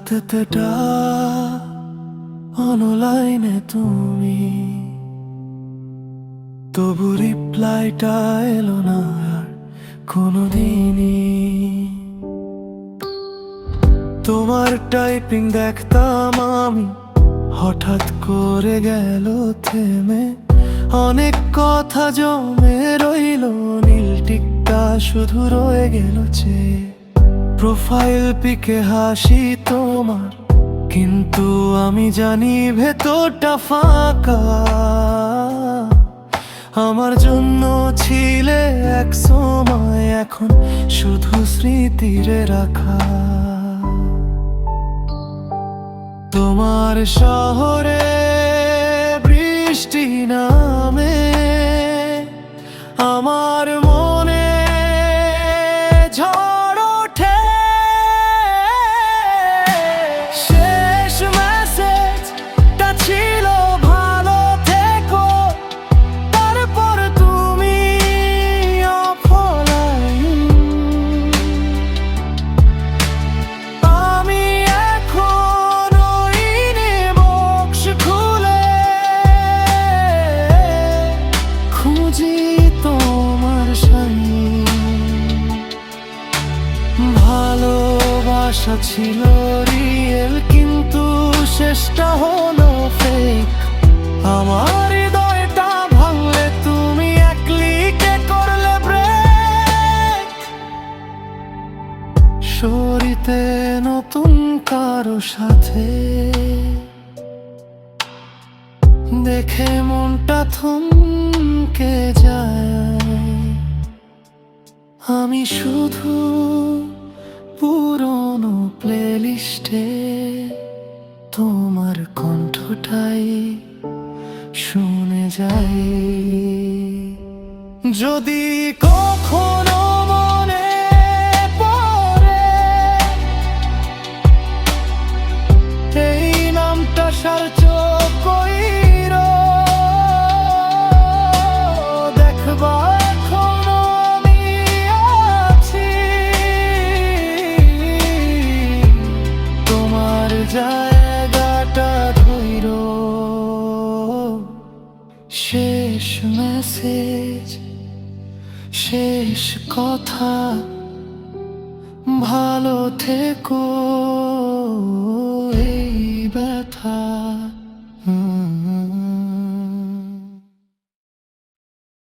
তেতেটা অনলাইনে তুমি, তবু রিপ্লাইটা এলো না আর কোনোদিনই। তোমার টাইপিং দেখতাম আমি, হঠাৎ করে গেল থেমে। অনেক কথা জমে রইল, নীল টিকটা শুধু রয়ে গেল চেয়ে। প্রোফাইল পিকে হাসি তোমার, কিন্তু আমি জানি ভেতরটা ফাঁকা। আমার জন্য ছিলে এক সময়, এখন শুধু স্মৃতিরে রাখা। তোমার শহরে বৃষ্টি নামে, আমার মনে ঝড় ওঠে। শেষ মেসেজটা ছিল ভালো থেকো, তারপর তুমি অফলাইন। আমি এখন ওই ইনবক্স খুলে খুঁজি তোমার সাইন। ভালোবাসা ছিল রিয়েল, কিন্তু শেষটা হলো ফেক। আমার হৃদয়টা ভাঙলে তুমি এক ক্লিকে করলে ব্রেক। সরিতে নতুন কারো সাথে দেখে মনটা থমকে যায়। আমি শুধু পুরনো প্লেলিস্টে তোমার কণ্ঠটাই শুনে যাই। যদি কখনো মনে পড়ে এই নামটা সার্চ কইরো, দেখবা এখনো আমি আছি। তোমার জায়গাটা ধইরো। শেষ মেসেজ, শেষ কথা, ভালো থেকো এই ব্যথা।